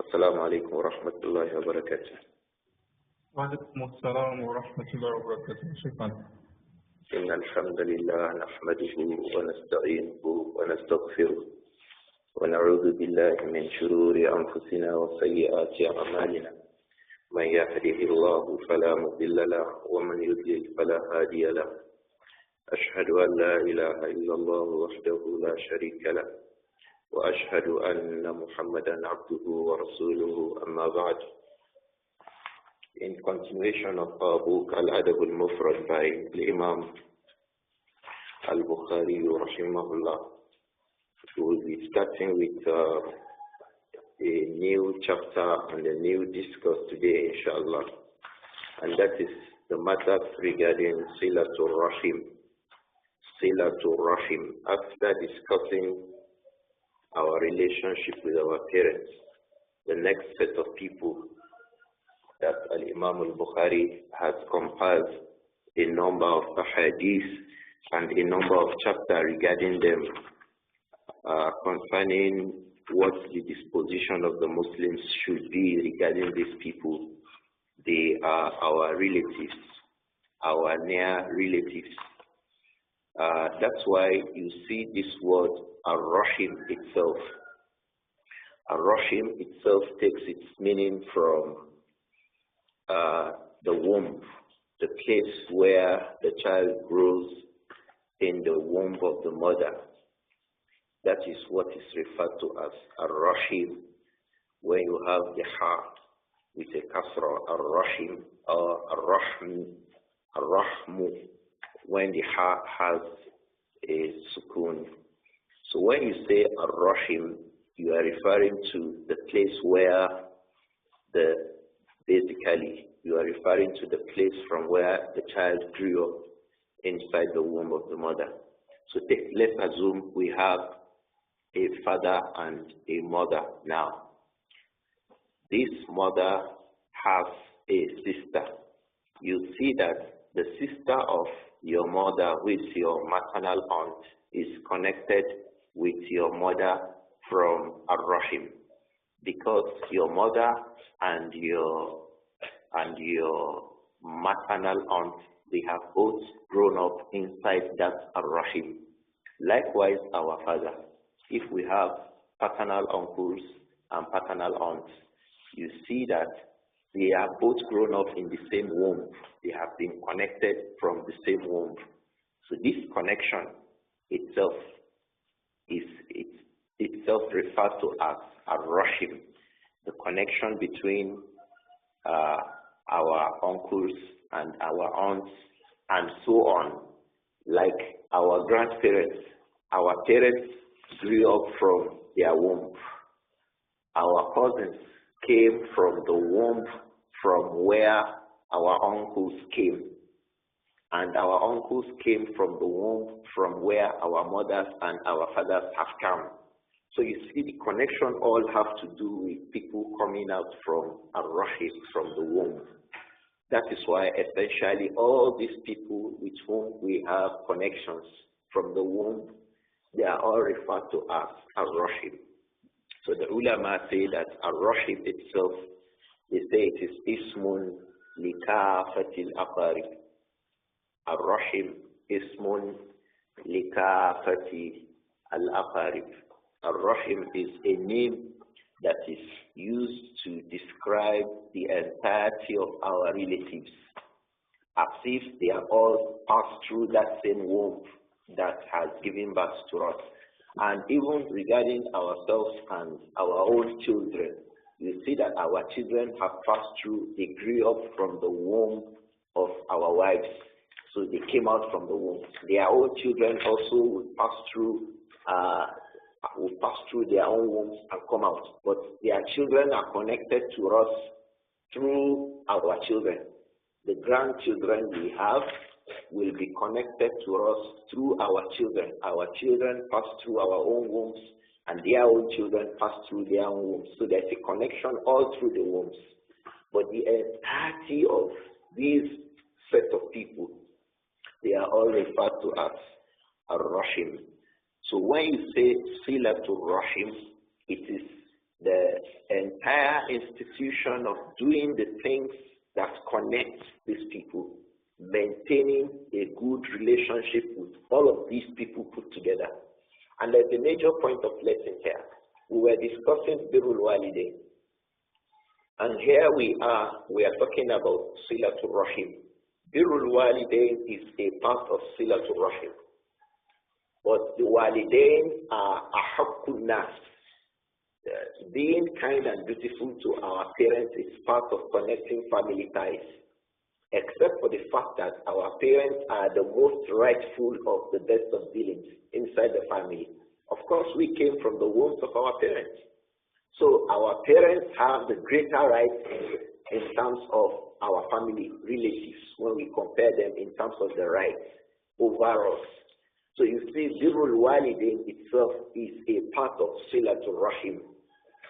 السلام عليكم ورحمة الله وبركاته. وعليكم السلام ورحمة الله وبركاته. شكرا. إن الحمد لله نحمده ونستعينه ونستغفره ونعوذ بالله من شرور أنفسنا وسيئات أعمالنا. من يهده الله فلا مضل له ومن يضلل فلا هادي له. أشهد أن لا إله إلا الله وحده لا شريك له وأشهد أن محمدا عبده ورسوله أما بعد. In continuation of our book Al-Adabul Mufrad by Imam Al-Bukhari rahimahullah, we will be starting with a new chapter and a new discourse today, inshallah, and that is the matter regarding Silatul Rahim. Silatul Rahim. After discussing our relationship with our parents, the next set of people that Al-Imam Al-Bukhari has compiled a number of hadith and a number of chapters regarding them, concerning what the disposition of the Muslims should be regarding these people. They are our relatives, our near relatives. That's why you see this word Ar-Rahim itself. Ar-Rahim itself takes its meaning from the womb, the place where the child grows in the womb of the mother. That is what is referred to as Ar-Rahim. When you have the Ha with a kasra, Ar-Rahim, or Ar-Rahm, Ar-Rahmu, when the Ha has a sukun. So when you say Ar-Rahim, you are referring to the place where basically you are referring to the place from where the child grew up inside the womb of the mother. So let's assume we have a father and a mother now. This mother has a sister. You see that the sister of your mother with your maternal aunt is connected with your mother from Ar-Rahim, because your mother and your maternal aunt, they have both grown up inside that Ar-Rahim. Likewise, our father. If we have paternal uncles and paternal aunts, you see that they are both grown up in the same womb. They have been connected from the same womb. So this connection itself is itself referred to as Ar-Rahim, the connection between our uncles and our aunts and so on. Like our grandparents, our parents grew up from their womb. Our cousins came from the womb from where our uncles came. And our uncles came from the womb from where our mothers and our fathers have come. So you see, the connection all have to do with people coming out from Ar-Rahim, from the womb. That is why essentially all these people with whom we have connections from the womb, they are all referred to as Ar-Rahim. So the ulama say that Ar-Rahim itself, they say it is Ismun Likafatil Aqarib. Ar-Rahim Ismun Likafati Al-Aqarib. Ar-Rahim is a name that is used to describe the entirety of our relatives, as if they are all passed through that same womb that has given birth to us. And even regarding ourselves and our own children, you see that our children have passed through, they grew up from the womb of our wives. So they came out from the womb. Their own children also will pass through their own wombs and come out. But their children are connected to us through our children. The grandchildren we have will be connected to us through our children. Our children pass through our own wombs, and their own children pass through their own wombs. So there's a connection all through the wombs. But the entirety of these set of people, they are all referred to as Ar-Rahim. So when you say Silatul Rahim, it is the entire institution of doing the things that connect these people, maintaining a good relationship with all of these people put together. And there's a major point of lesson here. We were discussing Birrul Walidain. And here we are talking about Silatul Rahim. Birrul Walidain is a part of Silatul Rahim. But the Walidain are Ahaqqun Nas. Being kind and dutiful to our parents is part of connecting family ties, except for the fact that our parents are the most rightful of the best of dealings inside the family. Of course, we came from the wombs of our parents. So our parents have the greater rights in terms of our family relatives when we compare them in terms of the rights over us. So you see, Birrul Walidain itself is a part of Silatul Rahim.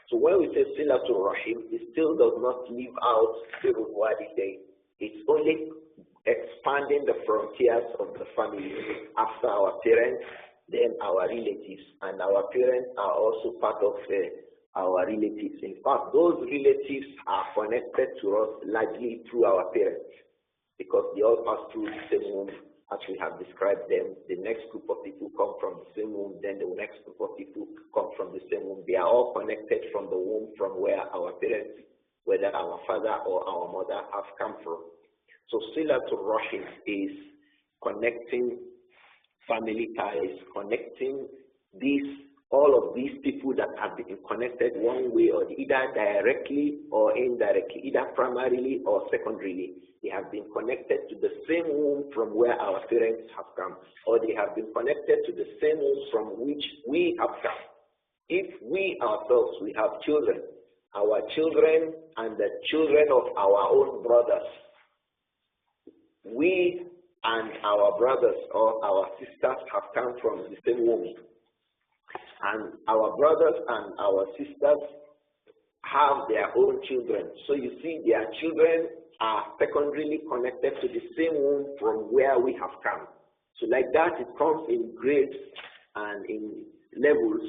So when we say Silatul Rahim, it still does not leave out Birrul Walidain. It's only expanding the frontiers of the family. After our parents, then our relatives. And our parents are also part of our relatives. In fact, those relatives are connected to us largely through our parents, because they all pass through the same womb. As we have described them, the next group of people come from the same womb, then the next group of people come from the same womb. They are all connected from the womb from where our parents, whether our father or our mother, have come from. So Silatul Rahim is connecting family ties, connecting all of these people that have been connected one way or either directly or indirectly, either primarily or secondarily. They have been connected to the same womb from where our parents have come, or they have been connected to the same womb from which we have come. If we ourselves, we have children, our children and the children of our own brothers, we and our brothers or our sisters have come from the same womb. And our brothers and our sisters have their own children. So you see, their children are secondarily connected to the same womb from where we have come. So like that, it comes in grades and in levels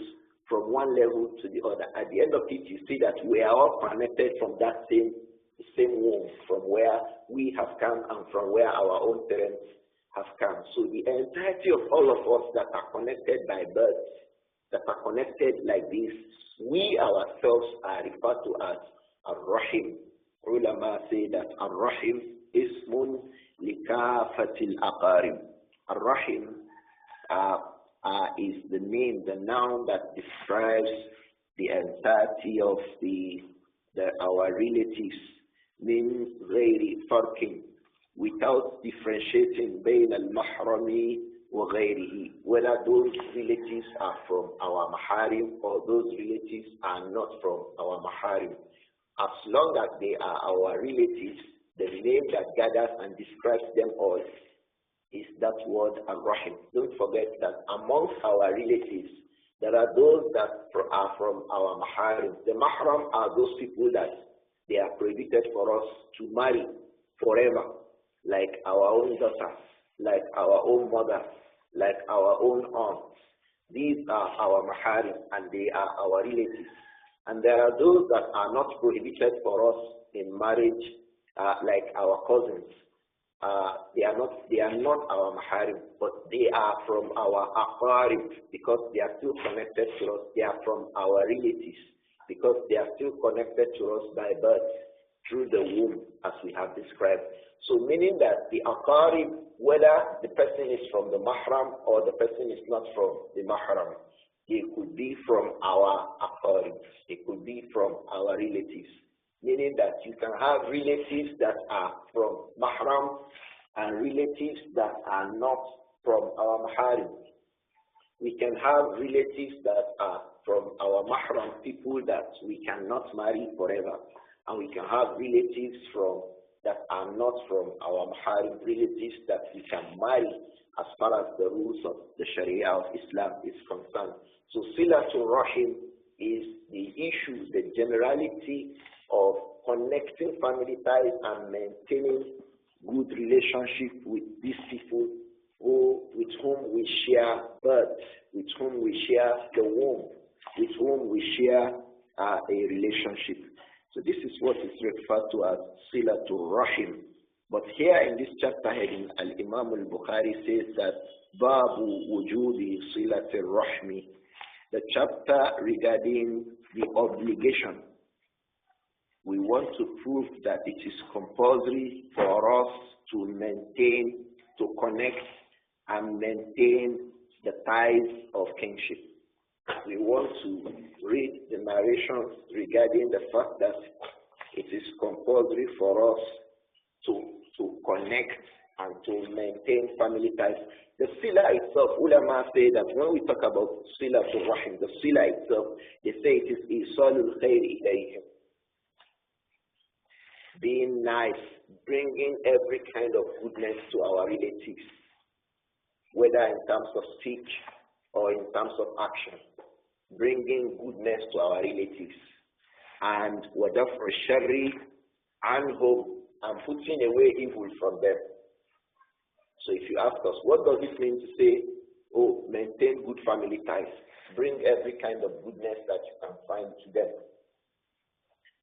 from one level to the other. At the end of it, you see that we are all connected from that same womb from where we have come and from where our own parents have come. So the entirety of all of us that are connected by birth, that are connected like this, we ourselves are referred to as Ar-Rahim. Ulama say that Ar-Rahim ismun likafatil aqarib. Ar-Rahim is the name, the noun that describes the entirety of our relatives, min ghairi farqin, without differentiating bayn al-mahrami wa ghayrihi, whether those relatives are from our maharim or those relatives are not from our maharim. As long as they are our relatives, the name that gathers and describes them all is that word Ar-Rahim. Don't forget that amongst our relatives, there are those that are from our maharim. The mahram are those people that they are prohibited for us to marry forever, like our own daughters, like our own mother, like our own aunts. These are our maharim and they are our relatives. And there are those that are not prohibited for us in marriage, like our cousins. They are not our maharim, but they are from our aqarib because they are still connected to us. They are from our relatives because they are still connected to us by birth through the womb, as we have described. So meaning that the aqarib, whether the person is from the mahram or the person is not from the mahram, it could be from our aqarib, it could be from our relatives. Meaning that you can have relatives that are from mahram and relatives that are not from our maharim. We can have relatives that are from our mahram, people that we cannot marry forever. And we can have relatives that are not from our maharim, relatives that we can marry as far as the rules of the Sharia of Islam is concerned. So Silatul Rahim is the issue, the generality of connecting family ties and maintaining good relationship with these people with whom we share birth, with whom we share the womb, with whom we share a relationship. So this is what is referred to as Silatul Rahim. But here in this chapter heading, Al-Imam al-Bukhari says that Babu Wujudi Silatul Rahmi, the chapter regarding the obligation. We want to prove that it is compulsory for us to maintain, to connect and maintain the ties of kinship. We want to read the narrations regarding the fact that it is compulsory for us to connect and to maintain family ties. The sila itself, ulama say that when we talk about sila to rahim, the sila itself, they say it is isalul khair ilayhim. Being nice, bringing every kind of goodness to our relatives, whether in terms of speech or in terms of action, bringing goodness to our relatives, and wadafr sharri anhum, and putting away evil from them. So if you ask us, what does it mean to say, oh, maintain good family ties, bring every kind of goodness that you can find to them,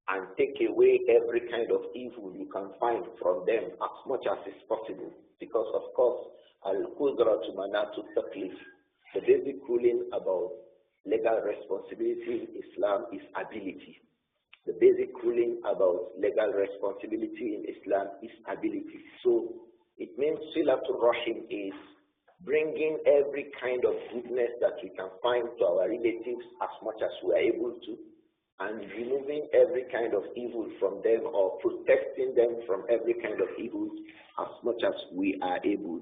and take away every kind of evil you can find from them as much as is possible. Because of course, al-qudratu manatu taklif, the basic ruling about legal responsibility in Islam is ability. The basic ruling about legal responsibility in Islam is ability. So it means Silatul Rahim is bringing every kind of goodness that we can find to our relatives as much as we are able to, and removing every kind of evil from them or protecting them from every kind of evil as much as we are able.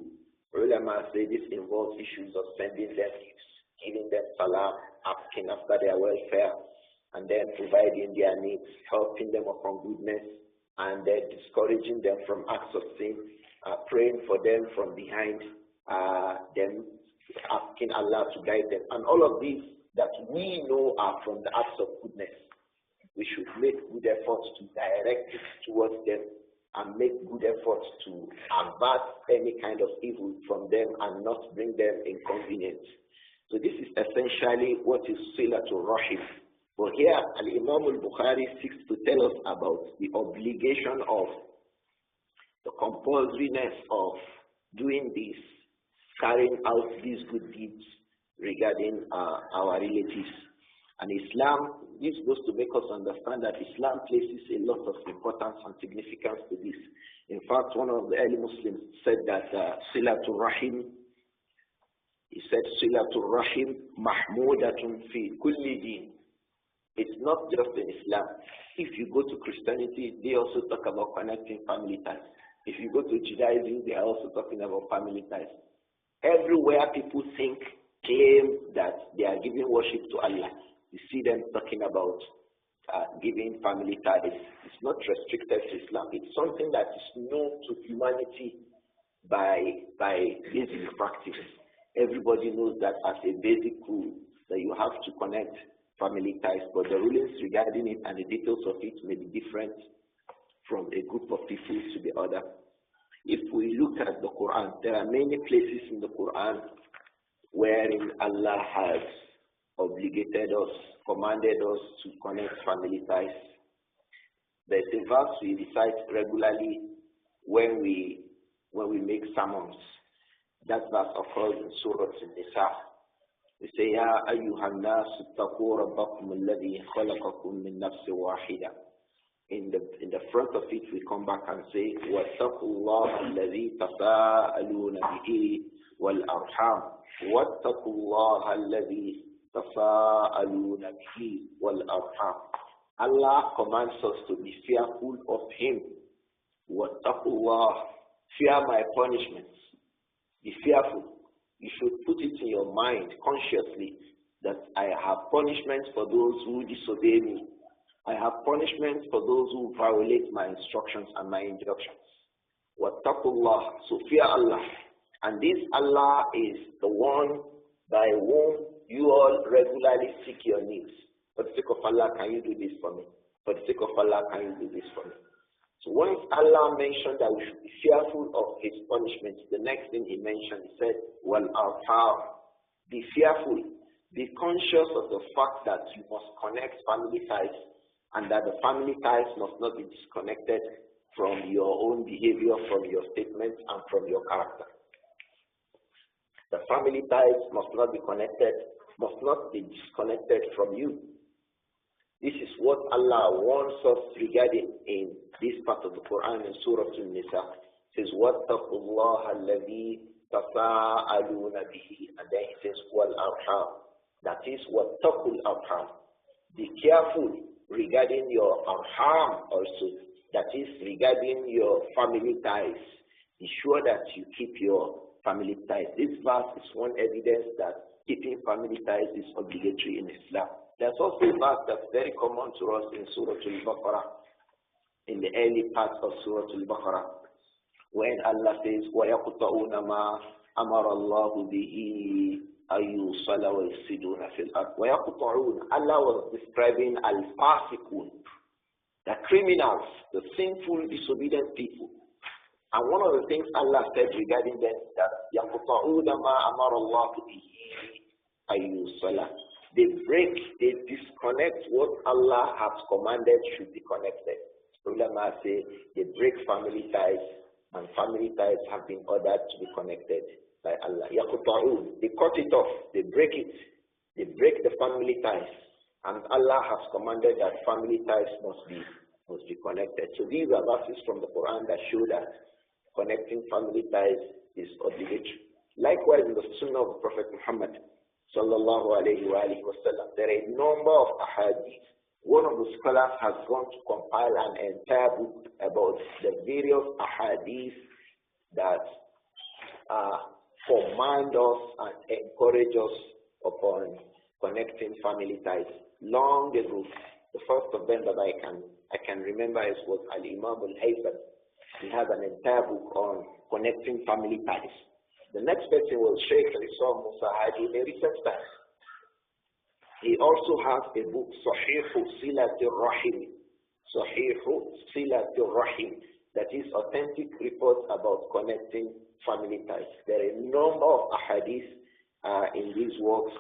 Ulama say this involves issues of sending them gifts, giving them salam, asking after their welfare, and then providing their needs, helping them upon goodness, and then discouraging them from acts of sin, praying for them from behind, them asking Allah to guide them. And all of these that we know are from the acts of goodness. We should make good efforts to direct it towards them and make good efforts to avert any kind of evil from them and not bring them inconvenience. So this is essentially what is Silatul Rahim. But here, Al-Imam al-Bukhari seeks to tell us about the obligation of the compulsoriness of doing this, carrying out these good deeds regarding our relatives. And Islam, this goes to make us understand that Islam places a lot of importance and significance to this. In fact, one of the early Muslims said that Silatul Rahim, he said, Silatul Rahim mahmudatun fi kulli din. It's not just in Islam. If you go to Christianity, they also talk about connecting family ties. If you go to Judaism, they are also talking about family ties. Everywhere people claim that they are giving worship to Allah, you see them talking about giving family ties. It's not restricted to Islam. It's something that is known to humanity by basic practice. Everybody knows that as a basic rule that you have to connect family ties, but the rulings regarding it and the details of it may be different from a group of people to the other. If we look at the Quran, there are many places in the Quran wherein Allah has obligated us, commanded us to connect family ties. There's a verse we recite regularly when we make sermons. That verse occurs in Surah An-Nisa. We say, Ya ayyuhan nas ittaqu rabbakum alladhi khalaqakum min nafsin wahida. In the front of it, we come back and say, وَاتَّقُوا اللَّهَ الَّذِي تَسَاءَلُونَ بِهِ وَالْأَرْحَامِ وَاتَّقُوا اللَّهَ الَّذِي تَسَاءَلُونَ بِهِ وَالْأَرْحَامِ. Allah commands us to be fearful of Him. وَاتَّقُوا اللَّهَ, fear my punishments. Be fearful. You should put it in your mind consciously that I have punishments for those who disobey me. I have punishments for those who violate my instructions and my injunctions. Wattaqullah, so fear Allah. And this Allah is the one by whom you all regularly seek your needs. For the sake of Allah, can you do this for me? For the sake of Allah, can you do this for me? So once Allah mentioned that we should be fearful of His punishments, the next thing He mentioned, He said, Wal arham, be fearful, Be conscious of the fact that you must connect family ties and that the family ties must not be disconnected from your own behavior, from your statements, and from your character. The family ties must not be disconnected from you. This is what Allah warns us regarding in this part of the Quran in Surah An-Nisa. It says, وَاتَّقُوا اللَّهَ الَّذِي تَسَاءَلُونَ بِهِ, and then it says, وَالْأَرْحَامِ. That is, وَاتَّقُوا الْأَرْحَامِ. Be careful regarding your arham also. That is, regarding your family ties. Be sure that you keep your family ties. This verse is one evidence that keeping family ties is obligatory in Islam. There's also a verse that's very common to us in Surah Al-Baqarah, in the early part of Surah Al-Baqarah, when Allah says, وَيَقْطَعُونَ مَا أَمَرَ اللَّهُ بِهِ أَيُّصَلَ وَيُفْسِدُونَ فِي الْأَرْضِ. وَيَقْطَعُونَ, Allah was describing al-fasiqun, the criminals, the sinful, disobedient people. And one of the things Allah said regarding them is that يَقْطَعُونَ مَا أَمَرَ اللَّهُ بِهِ أَيُّصَلَ. They disconnect what Allah has commanded should be connected. Ulama say they break family ties, and family ties have been ordered to be connected by Allah. Yaqta'un, they cut it off, they break it, they break the family ties, and Allah has commanded that family ties must be connected. So these are verses from the Quran that show that connecting family ties is obligatory. Likewise, in the Sunnah of the Prophet Muhammad sallallahu alayhi wa alihi wa sallam, there are a number of ahadith. One of the scholars has gone to compile an entire book about the various ahadith that command us and encourage us upon connecting family ties. Long ago, the first of them that I can remember was Al-Imam Al-Haytham. He has an entire book on connecting family ties. The next person was Sheikh Isam Musa Hadi in a recent time. He also has a book, Sahihu Silatul Rahim. Sahihu Silatul Rahim. That is authentic reports about connecting family ties. There are a number of ahadith in these works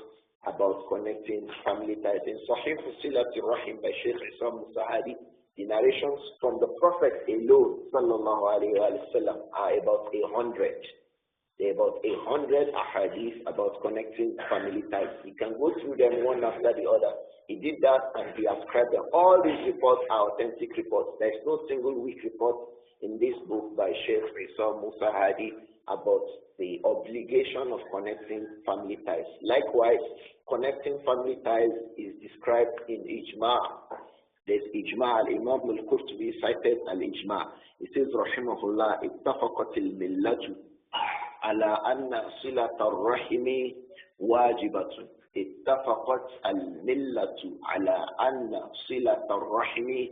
about connecting family ties. In Sahihu Silatul Rahim by Sheikh Isam Musa Hadi, the narrations from the Prophet alone, sallallahu alayhi wa sallam, are about 100. There are about 100 ahadith about connecting family ties. You can go through them one after the other. He did that and he ascribed them. All these reports are authentic reports. There is no single weak report in this book by Sheikh Isam Musa Hadi about the obligation of connecting family ties. Likewise, connecting family ties is described in Ijma. There's Ijma. Al-Imam Al-Qurtubi cited Al-Ijma. He says, Rahimahullah, ittafaqat al-millatu على أن صلة الرحم واجبة. اتفقت الملة على أن صلة الرحم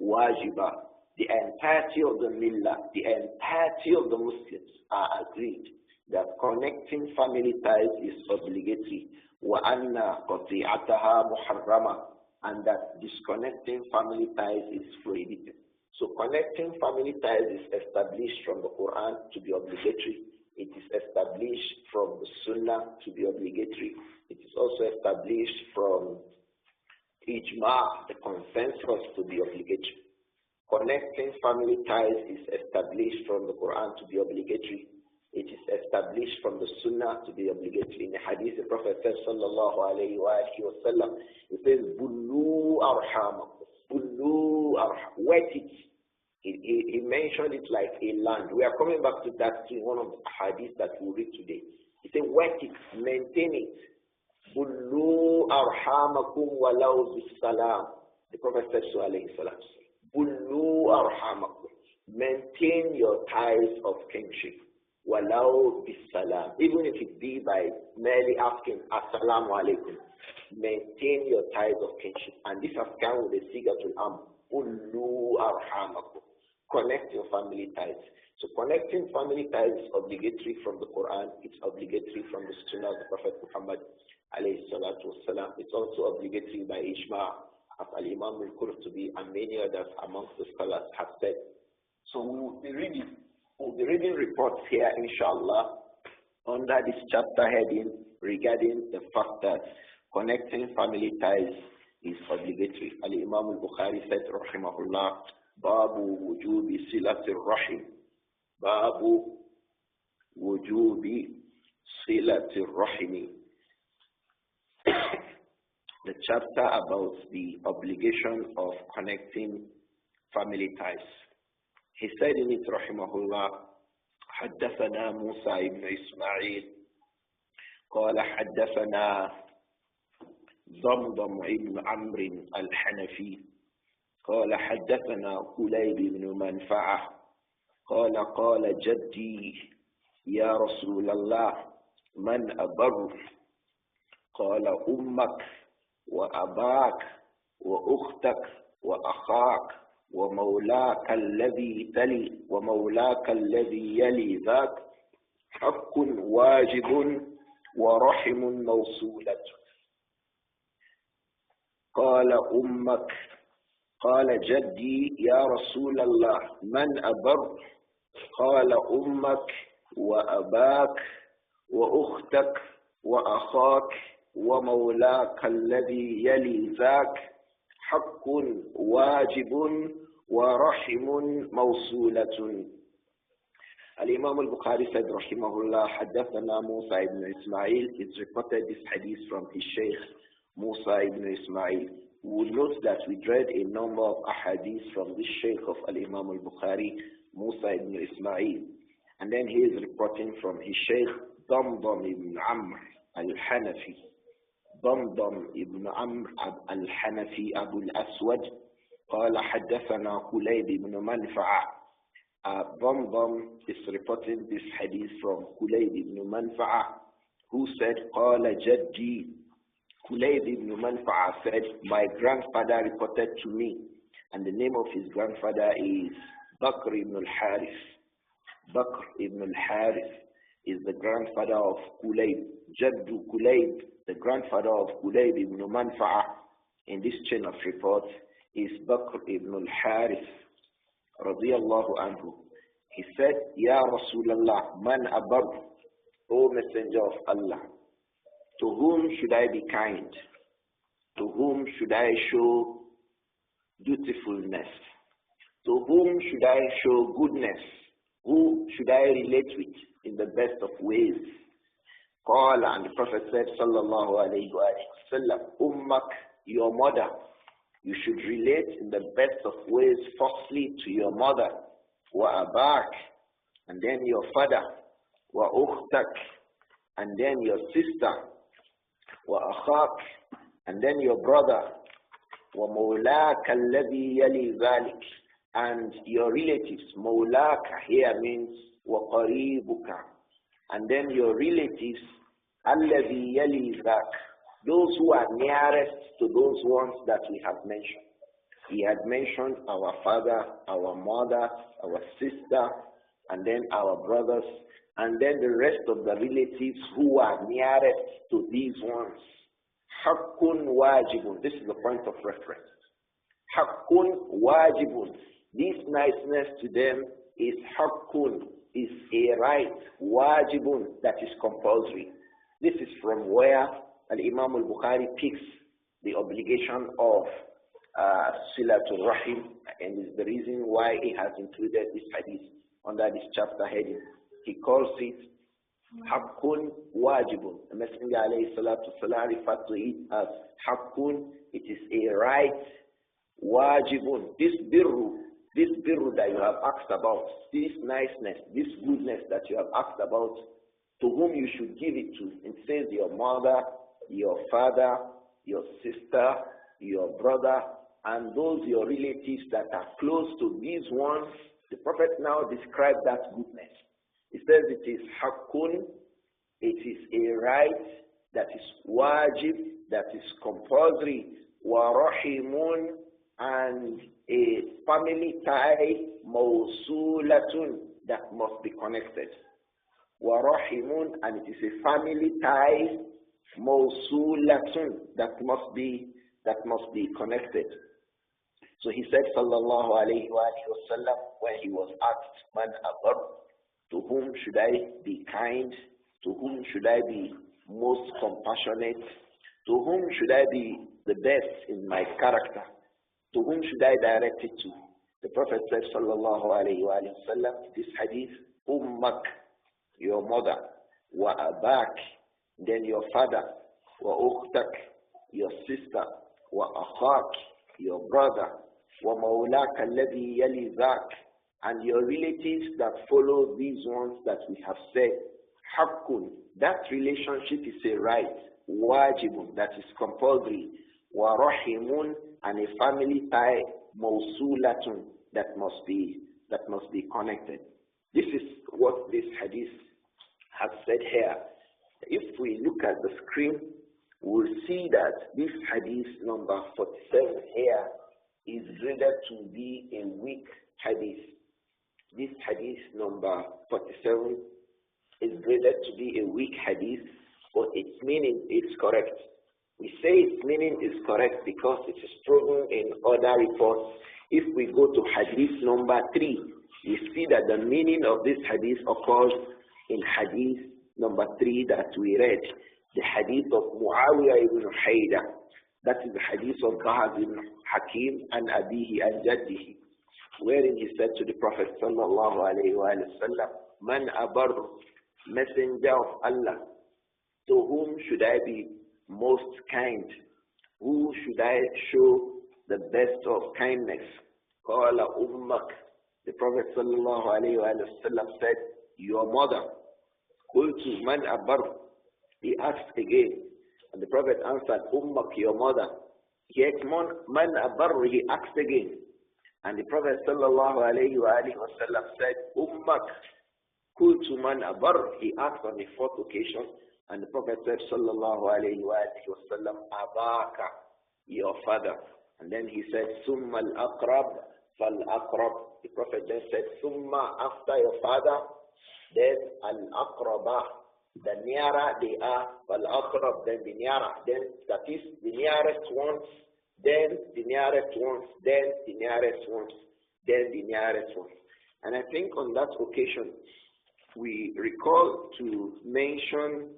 واجبة. The entirety of the millah, the entirety of the Muslims are agreed that connecting family ties is obligatory. وأن قطيعتها محرمة, and that disconnecting family ties is prohibited. So connecting family ties is established from the Quran to be obligatory. It is established from the Sunnah to be obligatory. It is also established from Ijma, the consensus, to be obligatory. Connecting family ties is established from the Quran to be obligatory. It is established from the Sunnah to be obligatory. In the Hadith, the Prophet says, sallallahu alayhi wa sallam, he says, Bullu arhamakum. Bullu arham. Wet it. He mentioned it like a land. We are coming back to that in one of the hadiths that we read today. He said, wet it, maintain it. Bullu arhamakum walau bisalam. The Prophet said so, alayhi salam. Bullu arhamakum. Maintain your ties of kinship. Walau bisalam. Even if it be by merely asking assalamu alaikum. Maintain your ties of kinship. And this has come with the sigatul am. Bullu arhamakum. Connect your family ties. So connecting family ties is obligatory from the Quran. It's obligatory from the Sunnah of the Prophet Muhammad alayhi salatu wasalam. It's also obligatory by Ijma, as Al-Imam Al-Qurtubi and many others amongst the scholars have said. So we'll be reading reports here, inshallah, under this chapter heading, regarding the fact that connecting family ties is obligatory. Al-Imam al-Bukhari said, rahimahullah, Babu wujubi silatir rahim. Babu wujubi silatir rahimi. The chapter about the obligation of connecting family ties. He said in it, rahimahullah, حدثنا موسى بن إسماعيل قال حدثنا ضمضم بن عمرو الحنفي قال حدثنا كليب بن منفعة قال قال جدي يا رسول الله من أبر قال أمك وأباك وأختك وأخاك ومولاك الذي يلي ذاك حق واجب ورحم موصولة. قال أمك قال جدي يا رسول الله من أبر قال أمك وأباك وأختك وأخاك ومولاك الذي يلي ذاك حق واجب ورحم موصولة. Al-Imam al-Bukhari said, rahimahullah, حدثنا موسى ibn Ismail. It's reported this hadith from his Shaykh Musa ibn Ismail. We will note that we read a number of ahadith from this Shaykh of Al-Imam al-Bukhari, Musa ibn Ismail. And then he is reporting from his Shaykh Damdam ibn Amr al-Hanafi. ضمضم ابن عمرو الحنفي أبو الأسود قال حدثنا كليب بن منفعة. ضمضم is reporting this hadith from Kulayb ibn Manfa'a, who said قال جدي. Kulayb ibn Manfa'a said, my grandfather reported to me, and the name of his grandfather is Bakr ibn al-Harith. Bakr ibn al-Harith is the grandfather of Kulayb. Jaddu Kulayb, the grandfather of Kulayb ibn Manfa'a in this chain of reports, is Bakr ibn al-Harith radiyallahu anhu. He said, Ya Rasulallah, man abar, O Messenger of Allah, to whom should I be kind? To whom should I show dutifulness? To whom should I show goodness? Who should I relate with in the best of ways? Qala, and the Prophet said, sallallahu alayhi wa sallam, ummak, your mother. You should relate in the best of ways, firstly to your mother, wa abak, and then your father, wa ukhtak, and then your sister, wa akhak, and then your brother, wa mawlaka alladhi yali dhalik, and your relatives. Mawlaka here means wa qaribuka, and then your relatives, alladhi yali dhak, those who are nearest to those ones that we have mentioned. He had mentioned our father, our mother, our sister, and then our brothers, and then the rest of the relatives who are nearest to these ones. Haqqun wajibun. This is the point of reference. Haqqun wajibun. This niceness to them is haqqun, is a right, wajibun, that is compulsory. This is from where Al-Imam al-Bukhari picks the obligation of Silatul Rahim, and is the reason why he has included this hadith under this chapter heading. He calls it Haqqun Wajibun. The Messenger alayhi salatu salam referred to it as Haqqun. It is a right, Wajibun. This birru that you have asked about, this niceness, this goodness that you have asked about, to whom you should give it to. It says your mother, your father, your sister, your brother, and those your relatives that are close to these ones. The Prophet now described that goodness. He says it is haqqun, it is a right that is wajib, that is compulsory, wa rahimun, and a family tie, mawsulatun, that must be connected. Wa rahimun, and it is a family tie, mawsulatun, that must be connected. So he said, sallallahu alayhi wa sallam, when he was asked, man abar, to whom should I be kind? To whom should I be most compassionate? To whom should I be the best in my character? To whom should I direct it to? The Prophet said, sallallahu alayhi wa sallam, this hadith, ummak, your mother, wa abak, then your father, wa ukhtak, your sister, wa akhak, your brother, wa mawlaka alladhi yali dhak, and your relatives that follow these ones that we have said. Haqqun, that relationship is a right. Wajibun, that is compulsory. Wa rahimun, and a family tie, mawsulatun, that must be connected. This is what this hadith has said here. If we look at the screen, we'll see that this hadith number 47 here is graded to be a weak hadith. This hadith number 47 is graded to be a weak hadith, but its meaning is correct. We say its meaning is correct because it is proven in other reports. If we go to hadith number 3, we see that the meaning of this hadith occurs in hadith number 3 that we read, the hadith of Muawiyah ibn Haida. That is the hadith of Kahaz ibn Hakim and Abihi and Jaddihi, wherein he said to the Prophet sallallahu alayhi wa sallam, Man abar, messenger of Allah, to whom should I be most kind? Who should I show the best of kindness? Qala ummak. The Prophet sallallahu alayhi wa sallam said, your mother. Qultu man abar. He asked again, and the Prophet answered, ummak, your mother. Yet man abar, he asked again, and the Prophet sallallahu alayhi wa sallam said, ummak. Qultu man abar. He asked on the fourth occasion, and the Prophet said, sallallahu alayhi wa sallam, abaka, your father. And then he said, summa al-aqrab, fal-aqrab. The Prophet then said, summa, after your father, then al-aqraba, the nearer they are, fal-aqrab, then the nearer. Then that is the nearest ones, then the nearest ones, then the nearest ones, then the nearest ones. And I think on that occasion, we recall to mention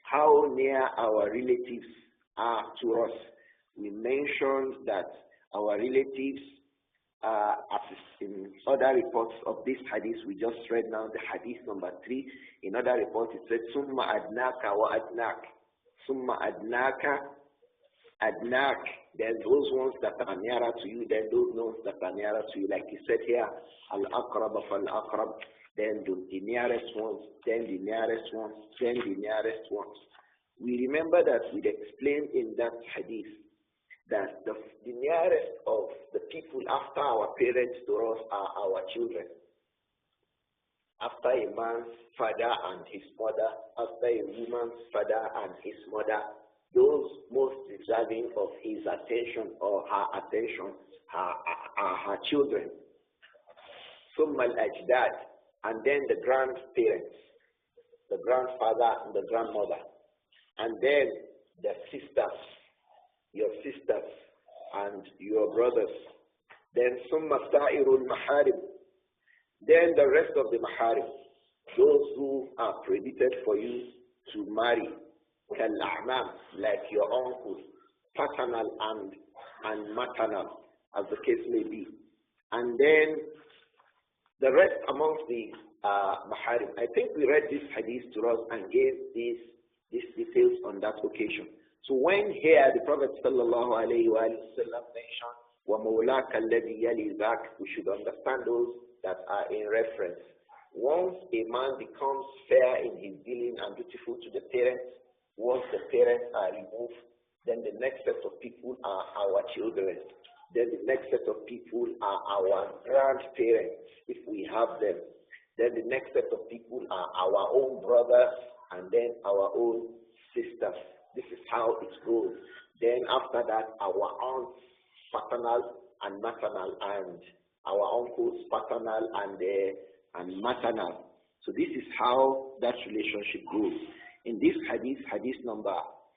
how near our relatives are to us. We mentioned that our relatives, as in other reports of this hadith we just read now, the hadith number 3, in other reports it said, Summa adnaka wa adnak. Summa adnaka, adnak. There's those ones that are nearer to you, then those ones that are nearer to you. Like he said here, al-aqrab fal-aqrab. Then the nearest ones, then the nearest ones, then the nearest ones. We remember that we explained in that hadith that the nearest of the people after our parents to us are our children. After a man's father and his mother, after a woman's father and his mother, those most deserving of his attention or her attention are her children. Summa al-ajdad, and then the grandparents, the grandfather and the grandmother, and then the sisters, your sisters and your brothers, then summa sa'irul maharim, then the rest of the maharim, those who are prohibited for you to marry, kal-a'mam, like your uncle, paternal and maternal, as the case may be, and then the rest amongst the maharim. I think we read this hadith to us and gave these details on that occasion. So when here the Prophet sallallahu alayhi wa sallam mentioned وَمَوْلَاكَ الَّذِي يَلِي ذَاكَ, we should understand those that are in reference. Once a man becomes fair in his dealing and dutiful to the parents, once the parents are removed, then the next set of people are our children. Then the next set of people are our grandparents, if we have them. Then the next set of people are our own brothers and then our own sisters. This is how it goes. Then after that, our aunts, paternal and maternal, and our uncles, paternal and maternal. So this is how that relationship goes. In this hadith, hadith number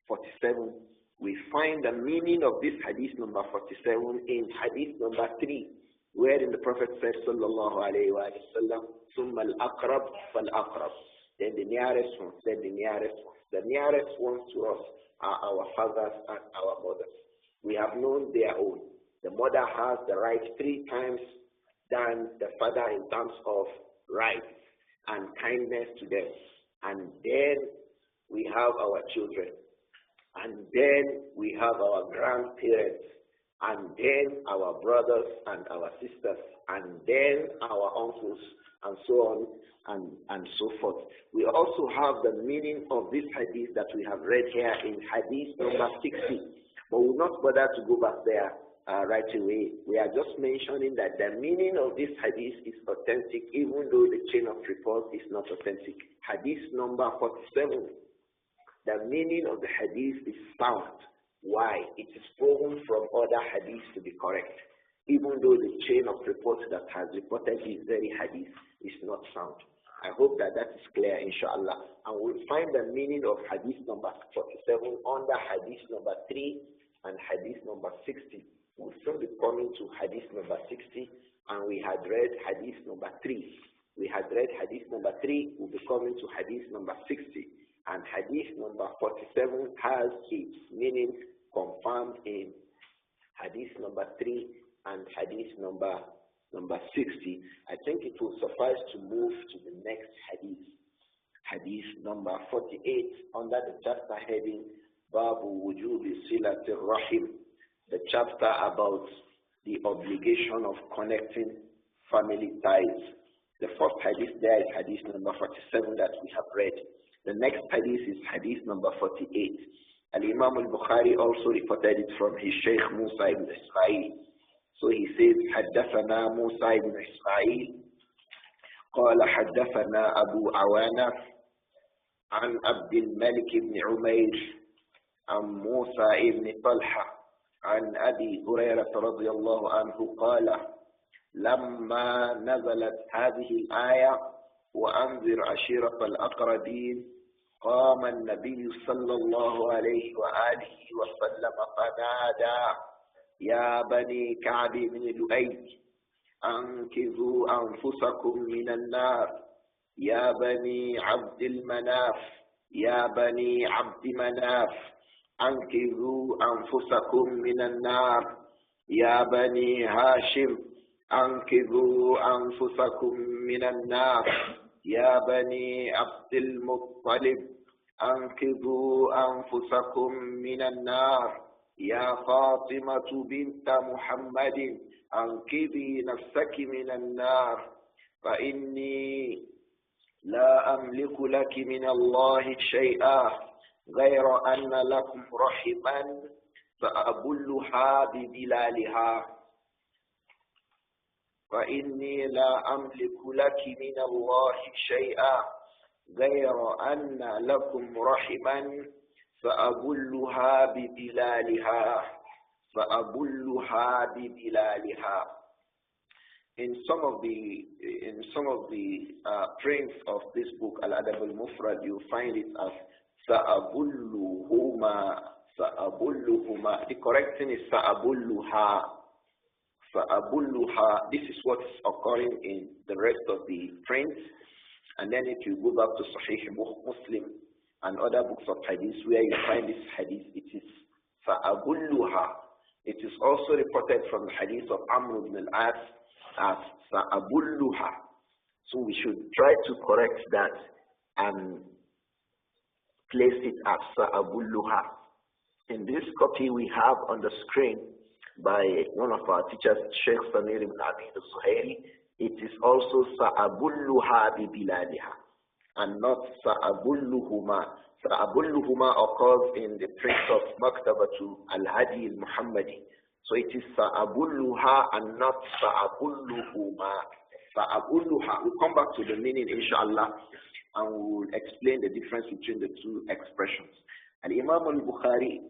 47, we find the meaning of this hadith number 47 in hadith number 3, wherein the Prophet said, sallallahu alayhi wa sallam, summa al-aqrab fal-aqrab. Then the nearest one, then the nearest one, The nearest ones to us are our fathers and our mothers. We have known their own. The mother has the right 3 times than the father in terms of rights and kindness to them. And then we have our children. And then we have our grandparents. And then our brothers and our sisters. And then our uncles, and so on and so forth. We also have the meaning of this hadith that we have read here in hadith number 60. But we will not bother to go back there right away. We are just mentioning that the meaning of this hadith is authentic, even though the chain of report is not authentic. Hadith number 47. The meaning of the hadith is sound. Why? It is proven from other hadiths to be correct, even though the chain of reports that has reported this very hadith is not sound. I hope that is clear, inshallah. And we'll find the meaning of hadith number 47 under hadith number 3 and hadith number 60. We'll soon be coming to hadith number 60, and we had read hadith number 3. We had read hadith number 3, we'll be coming to hadith number 60. And hadith number 47 has its meaning confirmed in hadith number 3 and hadith number 60. I think it will suffice to move to the next hadith. Hadith number 48 under the chapter heading Babu Wujubi Silatir Rahim, the chapter about the obligation of connecting family ties. The first hadith there is hadith number 47 that we have read. The next hadith is hadith number 48. Al-Imam al-Bukhari also reported it from his Shaykh Musa ibn Ismail. So he says, حدثنا موسى بن إسماعيل قال حدثنا أبو عوانة عن عبد الملك بن عمير عن موسى بن طلحة عن أبي هريرة رضي الله عنه قال لما نزلت هذه الآية وأنذر عشيرة الأقربين قام النبي صلى الله عليه وآله وسلم فنادى يا بني كعب بن لؤي أنقذوا أنفسكم من النار يا بني عبد المناف يا بني عبد مناف أنقذوا أنفسكم من النار يا بني هاشم أنقذوا أنفسكم من النار يا بني عبد المطلب أنقذوا أنفسكم من النار يا فاطمة بنت محمد أنقذي نفسك من النار فإني لا أملك لك من الله شيئا غير أن لكم رحما فأبلها ببلالها فإني لا أملك لك من الله شيئا غير أن لكم رحما فأبلها ببلالها فأبلها ببلالها. In some of the prints of this book, Al-Adabul Mufrad, you find it as Sa'abulluhuma. The correct thing is Sa'abulluha. Sa'abulluha. This is what is occurring in the rest of the prints. And then if you go back to Sahih Muslim and other books of hadith where you find this hadith, it is Sa'abulluha. It is also reported from the hadith of Amr ibn al-As as Sa'abulluha. So we should try to correct that and place it as Sa'abulluha. In this copy we have on the screen by one of our teachers, Sheikh Samir ibn Abid al-Suhairi, it is also Sa'abulluha bi biladiha and not Sa'abulluhuma. Sa'abulluhuma occurs in the print of Maktabatu al-Hadi al-Muhammadi. So it is Sa'abulluha and not Sa'abulluhuma. Sa'abulluha. We'll come back to the meaning, inshallah, and we'll explain the difference between the two expressions. And Imam al-Bukhari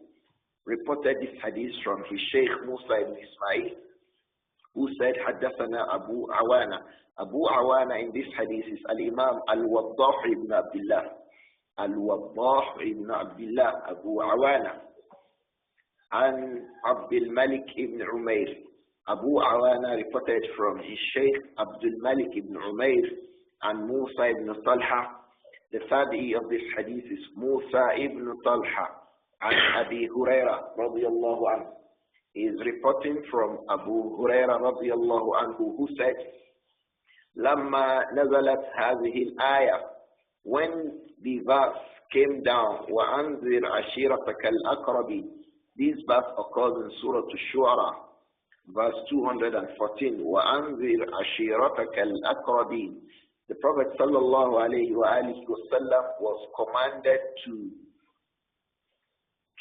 reported this hadith from his Shaykh Musa ibn Ismail, who said, Haddathana Abu Awana. Abu Awana in this hadith is Al-Imam Al-Waddah ibn Abdullah. Al-Waddah ibn Abdullah, Abu Awana. And Abdul Malik ibn Umair. Abu Awana reported from his Shaykh Abdul Malik ibn Umair and Musa ibn Talha The tabi'i of this hadith is Musa ibn Talha and Abi Huraira radiyallahu anhu. He is reporting from Abu Huraira radiyallahu anhu who said, لما نزلت هذه الآية, when the verse came down, وأنذر عشيرتك الأقربين. This verse occurs in Surah Al-Shu'ara, verse 214. وأنذر عشيرتك الأقربين. The Prophet sallallahu alayhi wa alihi wasallam was commanded to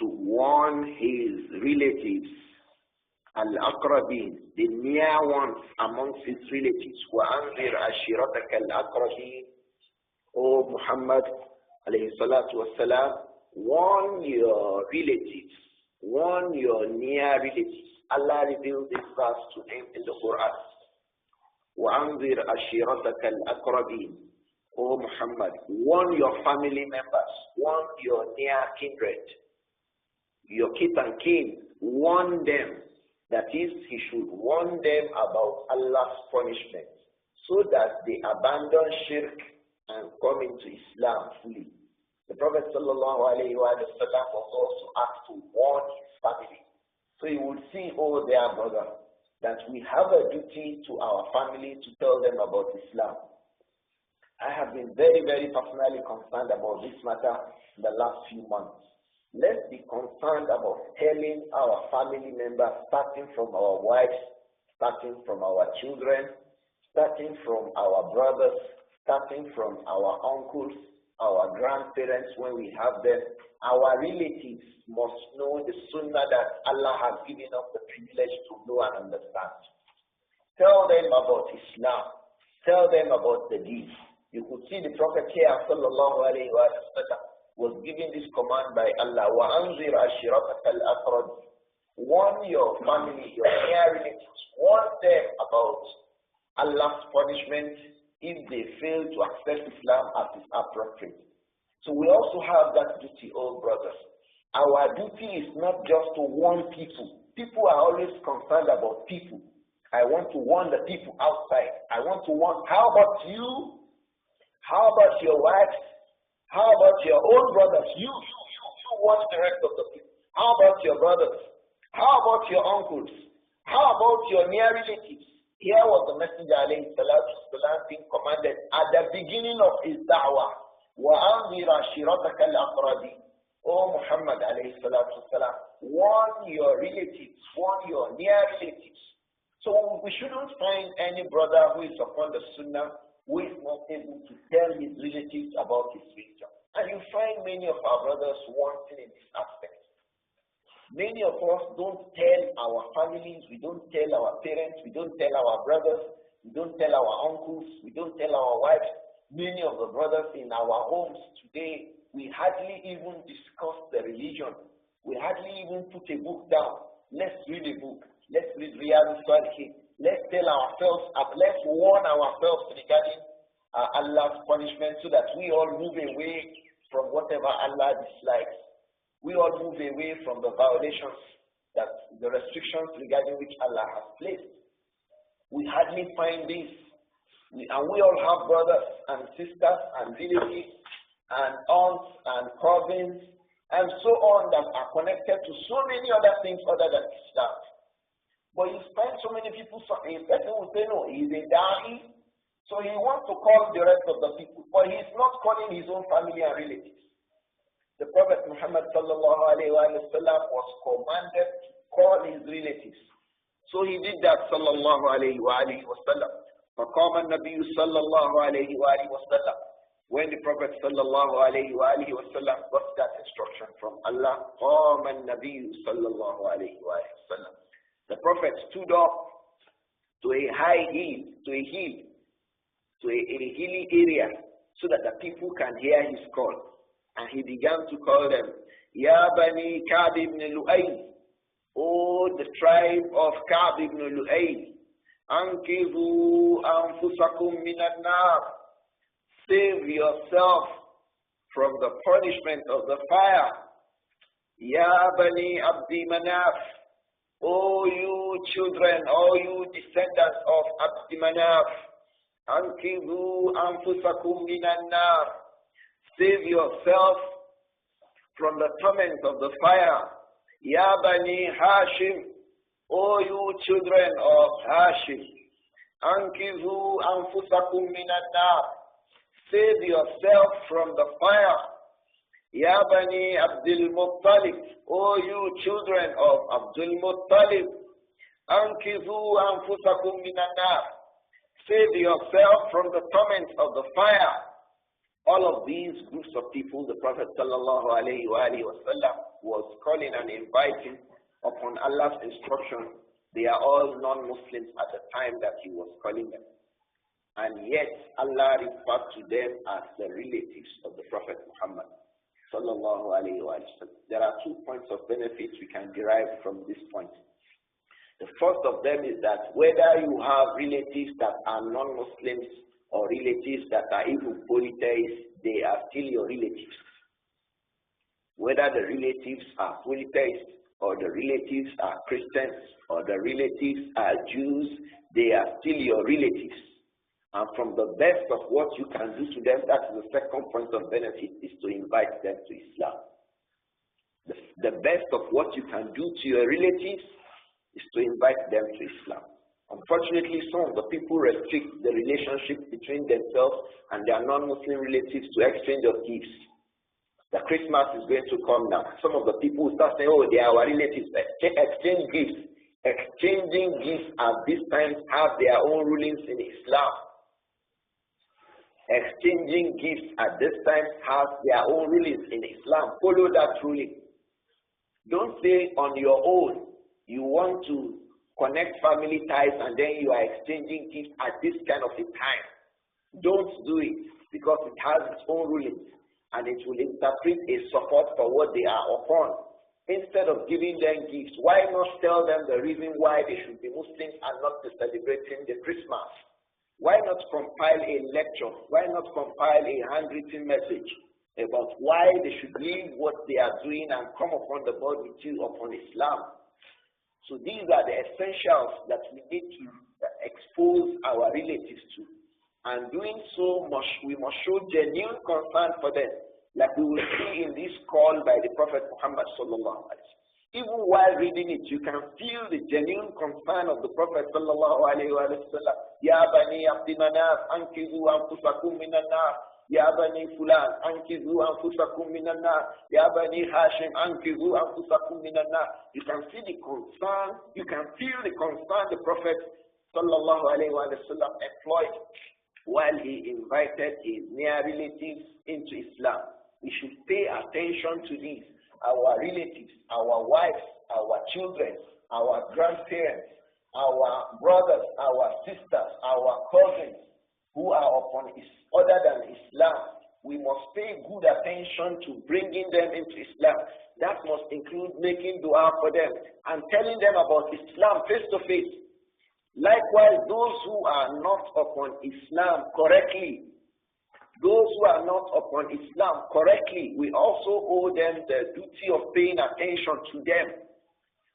warn his relatives, al-aqrabin, the near ones amongst his relatives. وَأَنذِرْ عَشِيرَتَكَ الْأَقْرَبِينَ. O Muhammad alayhi salatu wasalam, warn your relatives, warn your near relatives. Allah revealed this verse to him in the Quran. وَأَنذِرْ عَشِيرَتَكَ الْأَقْرَبِينَ. O Muhammad, warn your family members, warn your near kindred, your kith and kin, warn them. That is, he should warn them about Allah's punishment so that they abandon shirk and come into Islam fully. The Prophet sallallahu alayhi wa sallam was also asked to warn his family. So you would see, oh dear brother, that we have a duty to our family to tell them about Islam. I have been very, very personally concerned about this matter in the last few months. Let's be concerned about telling our family members, starting from our wives, starting from our children, starting from our brothers, starting from our uncles, our grandparents when we have them. Our relatives must know the sunnah that Allah has given us the privilege to know and understand. Tell them about Islam. Tell them about the deeds. You could see the Prophet here, sallallahu alayhi wa sallam, was given this command by Allah. وَأَنذِرْ عَشِيرَتَكَ الْأَقْرَبِينَ. Warn your family, your near relatives. Warn them about Allah's punishment if they fail to accept Islam as is appropriate. So we also have that duty, oh brothers. Our duty is not just to warn people. People are always concerned about people. I want to warn the people outside. I want to warn. How about you? How about your wives? How about your own brothers? You warn the rest of the people. How about your brothers? How about your uncles? How about your near relatives? Here was the Messenger alayhi salatu wasalam being commanded at the beginning of his da'wah. وَأَنذِرْ عَشِيرَتَكَ الْأَقْرَبِينَ. O Muhammad alayhi salatu wasalam, warn your relatives, warn your near relatives. So we shouldn't find any brother who is upon the sunnah who is not able to tell his relatives about his religion. And you find many of our brothers wanting in this aspect. Many of us don't tell our families, we don't tell our parents, we don't tell our brothers, we don't tell our uncles, we don't tell our wives. Many of the brothers in our homes today, we hardly even discuss the religion. We hardly even put a book down. Let's read a book. Let's read Riyadh al-Salihin. Let's tell ourselves, let's warn ourselves regarding Allah's punishment so that we all move away from whatever Allah dislikes. We all move away from the violations, that the restrictions regarding which Allah has placed. We hardly find this. And we all have brothers and sisters and relatives and aunts and cousins and so on that are connected to so many other things other than Islam. But you find so many people, a person will say, no, he's a da'i, so he wants to call the rest of the people, but he's not calling his own family and relatives. The Prophet Muhammad sallallahu alayhi wa sallam was commanded to call his relatives. So he did that sallallahu alayhi wa sallam. فقام النبي صلى الله عليه وآله وسلم. When the Prophet صلى الله عليه وآله وسلم got that instruction from Allah, قام النبي صلى الله عليه وآله وسلم. The Prophet stood up to a high hill, to a hilly area, so that the people can hear his call. And he began to call them, Ya Bani Ka'b ibn Lu'ay, O the tribe of Ka'b ibn Lu'ay, Ankizu anfusakum minan nar. Save yourself from the punishment of the fire. Ya Bani Abdi Manaf, O you children, O you descendants of Abdi Manaf, Ankizu anfusakum minan nar. Save yourself from the torment of the fire. Ya Bani Hashim, O you children of Hashim, Ankizu anfusakum minan nar. Save yourself from the fire. Ya Bani Abdul Muttalib, O you children of Abdul Muttalib, Ankizu anfusakum minan nar. Save yourself from the torment of the fire. All of these groups of people, the Prophet sallallahu alaihi wasallam was calling and inviting upon Allah's instruction. They are all non-Muslims at the time that he was calling them. And yet Allah referred to them as the relatives of the Prophet Muhammad sallallahu alaihi wasallam. There are 2 points of benefit we can derive from this point. The first of them is that whether you have relatives that are non-Muslims or relatives that are even polytheists, they are still your relatives. Whether the relatives are polytheists or the relatives are Christians or the relatives are Jews, they are still your relatives. And from the best of what you can do to them, that's the second point of benefit, is to invite them to Islam. The best of what you can do to your relatives is to invite them to Islam. Unfortunately, some of the people restrict the relationship between themselves and their non-Muslim relatives to exchange of gifts. The Christmas is going to come now. Some of the people start saying, oh, they are our relatives. Exchange gifts. Exchanging gifts at this time have their own rulings in Islam. Exchanging gifts at this time have their own rulings in Islam. Follow that ruling. Don't say on your own you want to connect family ties and then you are exchanging gifts at this kind of a time. Don't do it, because it has its own rulings and it will interpret a support for what they are upon. Instead of giving them gifts, why not tell them the reason why they should be Muslims and not be celebrating the Christmas? Why not compile a lecture? Why not compile a handwritten message about why they should leave what they are doing and come upon the board with you upon Islam? So these are the essentials that we need to expose our relatives to. And doing so, we must show genuine concern for them, like we will see in this call by the Prophet Muhammad sallallahu alaihi wasallam. Even while reading it, you can feel the genuine concern of the Prophet sallallahu alaihi wasallam. Ya bani Abdi Manaf, ankizu anfusakum minan nar. Ya bani Fulan, ankizu anfusakum minan nar. Ya bani Hashim, ankizu anfusakum minan nar. You can see the concern, you can feel the concern the Prophet sallallahu alaihi wasallam employed while he invited his near relatives into Islam. We should pay attention to these. Our relatives, our wives, our children, our grandparents, our brothers, our sisters, our cousins who are upon other than Islam. We must pay good attention to bringing them into Islam. That must include making dua for them and telling them about Islam face to face. Likewise, those who are not upon Islam correctly, we also owe them the duty of paying attention to them.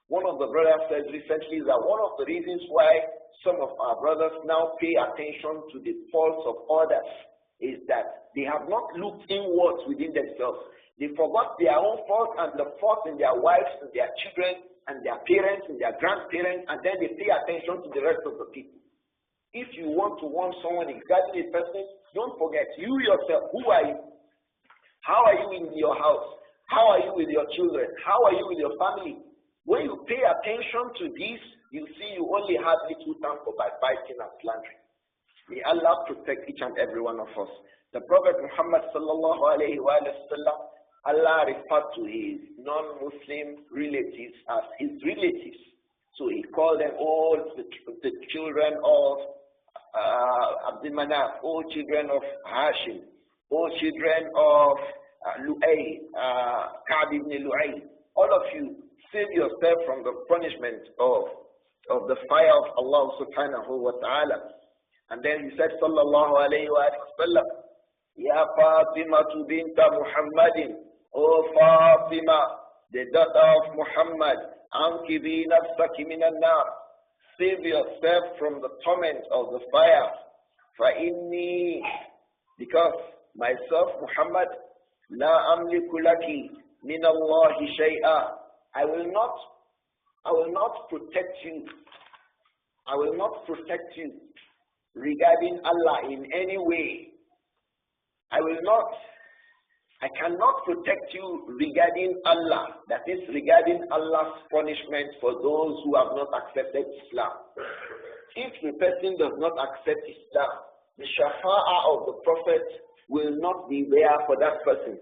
One of the brothers said recently that one of the reasons why some of our brothers now pay attention to the faults of others is that they have not looked inwards within themselves. They forgot their own faults and the faults in their wives and their children and their parents and their grandparents, and then they pay attention to the rest of the people. If you want to warn someone regarding a person, don't forget you yourself. Who are you? How are you in your house? How are you with your children? How are you with your family? When you pay attention to this, you see you only have little time for backbiting and slandering. May Allah protect each and every one of us. The Prophet Muhammad sallallahu alayhi wa sallam, Allah referred to his non-Muslim relatives as his relatives. So he called them all the children of Abdul Manaf, all children of Hashim, all children of Lu'ay, Ka'b ibn Lu'ay. All of you, save yourself from the punishment of the fire of Allah subhanahu wa ta'ala. And then he said, sallallahu alayhi wa sallam, Ya Fatima binta Muhammadin, O Fatima, the daughter of Muhammad, ankibi nafsaki minan nar, save yourself from the torment of the fire. Fa inni, because myself, Muhammad, لا أملك لك من الله شيئا. I will not protect you. I will not protect you regarding Allah in any way. I cannot protect you regarding Allah, that is regarding Allah's punishment for those who have not accepted Islam. If the person does not accept Islam, the shafa'ah of the Prophet will not be there for that person.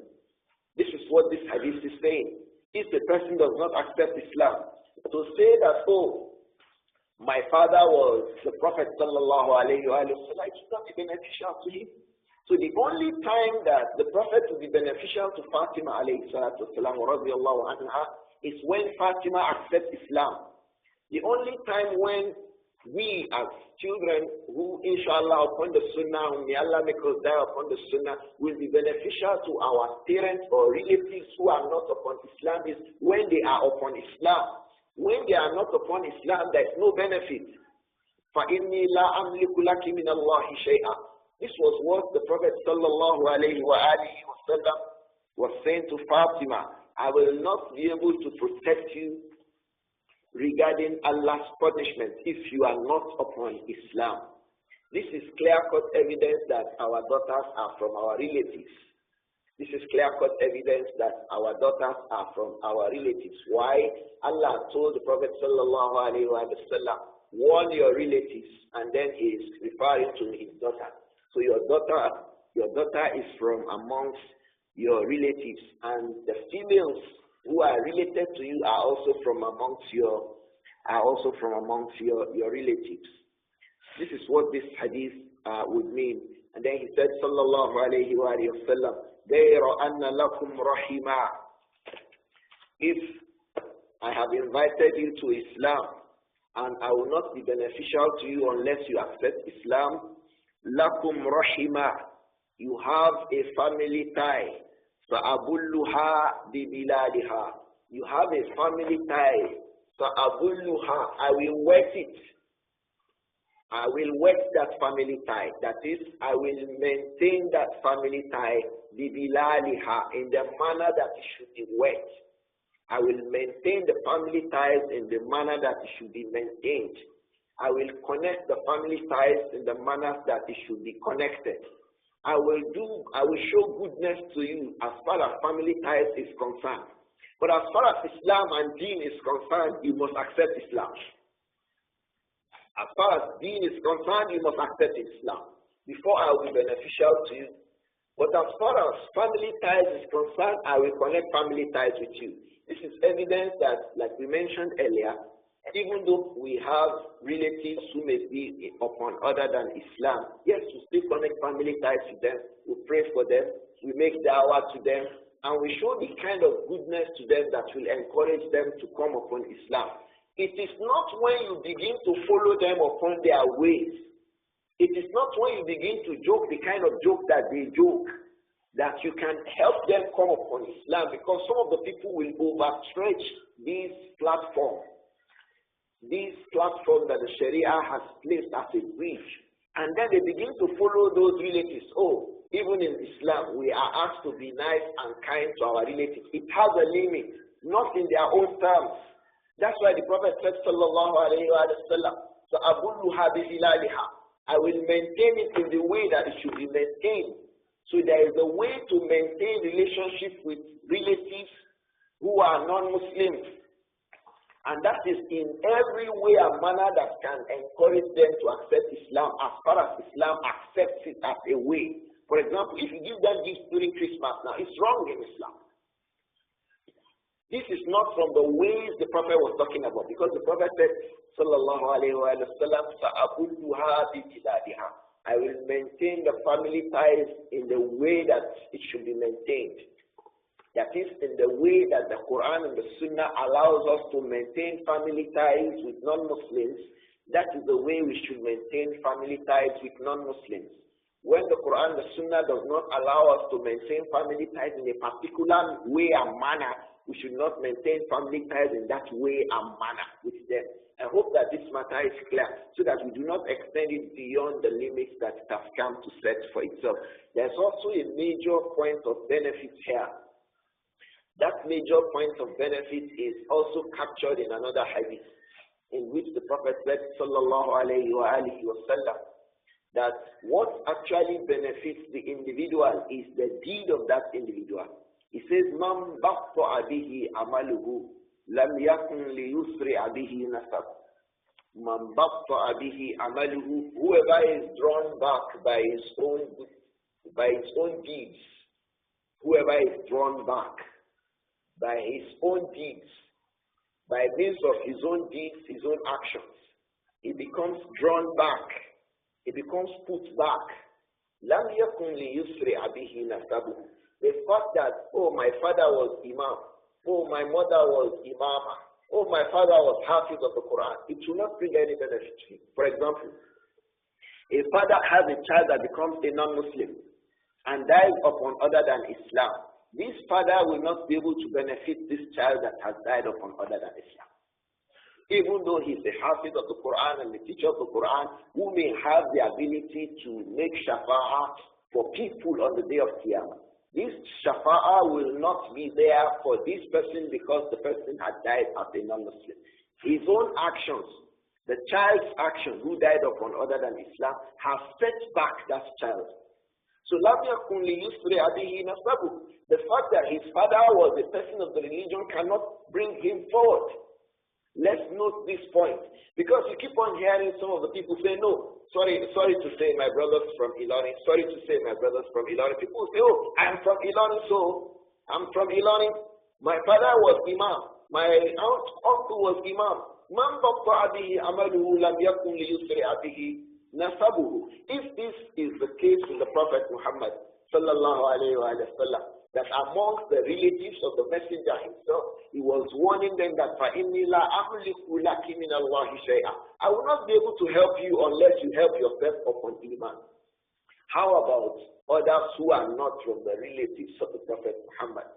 This is what this hadith is saying. If the person does not accept Islam, to say that, oh, my father was the Prophet sallallahu alayhi wa sallam, it should not be beneficial to him. So the only time that the Prophet will be beneficial to Fatima alayhi salatu wasalam radiallahu anha is when Fatima accepts Islam. The only time when we as children who inshallah upon the sunnah, may Allah make us die upon the sunnah, will be beneficial to our parents or relatives who are not upon Islam is when they are upon Islam. When they are not upon Islam, there is no benefit. فَإِنِّي لَا أَمْلِكُ لَكِ مِنَ اللَّهِ شَيْئًا. This was what the Prophet sallallahu alayhi wa alihi wa sallam was saying to Fatima. I will not be able to protect you regarding Allah's punishment if you are not upon Islam. This is clear-cut evidence that our daughters are from our relatives. This is clear-cut evidence that our daughters are from our relatives. Why? Allah told the Prophet sallallahu alayhi wa sallam, warn your relatives, and then he is referring to his daughter. So your daughter is from amongst your relatives, and the females who are related to you are also from amongst your relatives. This is what this hadith would mean. And then he said, sallallahu alayhi wa sallam, غَيْرَ أَنَّ لَكُمْ رَحِمًا. If I have invited you to Islam, and I will not be beneficial to you unless you accept Islam, lakum rahima, you have a family tie. Fa'abulluha bibiladiha, you have a family tie. Fa'abulluha, I will wet it. I will wet that family tie. That is, I will maintain that family tie bibiladiha, in the manner that it should be wet. I will maintain the family ties in the manner that it should be maintained. I will connect the family ties in the manner that it should be connected. I will show goodness to you as far as family ties is concerned. But as far as Islam and Deen is concerned, you must accept Islam. As far as Deen is concerned, you must accept Islam before I will be beneficial to you. But as far as family ties is concerned, I will connect family ties with you. This is evidence that, like we mentioned earlier, even though we have relatives who may be upon other than Islam, yes, we still connect family ties with them, we pray for them, we make da'wah to them, and we show the kind of goodness to them that will encourage them to come upon Islam. It is not when you begin to follow them upon their ways. It is not when you begin to joke the kind of joke that they joke that you can help them come upon Islam, because some of the people will overstretch these platforms. These platforms that the Sharia has placed as a bridge, and then they begin to follow those relatives. Oh, even in Islam, we are asked to be nice and kind to our relatives. It has a limit, not in their own terms. That's why the Prophet said, sallallahu alayhi wa sallam, so abulluha bibilaliha, I will maintain it in the way that it should be maintained. So there is a way to maintain relationship with relatives who are non-Muslims. And that is in every way and manner that can encourage them to accept Islam as far as Islam accepts it as a way. For example, if you give them gifts during Christmas now, it's wrong in Islam. This is not from the ways the Prophet was talking about, because the Prophet said, sallallahu alayhi wa sallam, sa'abulluha bibiladiha, I will maintain the family ties in the way that it should be maintained. That is, in the way that the Quran and the Sunnah allows us to maintain family ties with non-Muslims, that is the way we should maintain family ties with non-Muslims. When the Quran and the Sunnah does not allow us to maintain family ties in a particular way and manner, we should not maintain family ties in that way and manner with them. I hope that this matter is clear so that we do not extend it beyond the limits that it has come to set for itself. There's also a major point of benefit here. That major point of benefit is also captured in another hadith in which the Prophet said, sallallahu alayhi wa alihi wa sallam, that what actually benefits the individual is the deed of that individual. He says, "Man baqta'a bihi amaluhu, lam yakun liyusri'a bihi nasab." Man baqta'a bihi amaluhu, whoever is drawn back by his own deeds, whoever is drawn back by his own deeds, by means of his own deeds, his own actions, he becomes drawn back. He becomes put back. Lam yakun liyusri'a bihi nasabu. The fact that, oh, my father was imam, oh, my mother was imama, oh, my father was hafiz of the Quran, it will not bring any benefit to him. For example, a father has a child that becomes a non-Muslim and dies upon other than Islam. This father will not be able to benefit this child that has died upon other than Islam. Even though he's a hafiz of the Quran and the teacher of the Quran, who may have the ability to make shafa'ah for people on the day of Qiyamah. This shafa'ah will not be there for this person because the person had died as a non-Muslim. His own actions, the child's action who died upon other than Islam, has set back that child. So the fact that his father was a person of the religion cannot bring him forward. Let's note this point, because you keep on hearing some of the people say, no, sorry to say my brothers from Ilorin, sorry to say my brothers from Ilorin. People say, oh, I'm from Ilorin, so I'm from Ilorin. My father was imam, my uncle was imam. Man baqta'a bihi amaluhu lam yakun liyusri'a bihi nasabuhu. If this is the case with the Prophet Muhammad sallallahu alayhi wa sallam, that amongst the relatives of the messenger himself, he was warning them that فَإِنِّي لَا أَمْلِكُ لَكِ مِنَ اللَّهِ شَيْئًا. I will not be able to help you unless you help yourself upon Iman. How about others who are not from the relatives of the Prophet Muhammad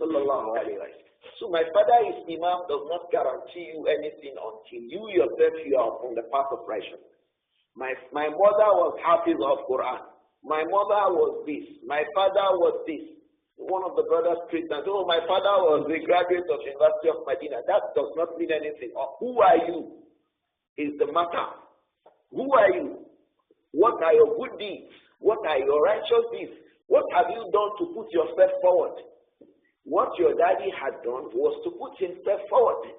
sallallahu alayhi wa sallam? So my father is Imam does not guarantee you anything until you yourself you are on the path of righteousness. My mother was hafiz of Quran. My mother was this. My father was this. One of the brothers preached and said, oh, my father was a graduate of University of Medina. That does not mean anything. Who are you is the matter. Who are you? What are your good deeds? What are your righteous deeds? What have you done to put yourself forward? What your daddy had done was to put himself forward.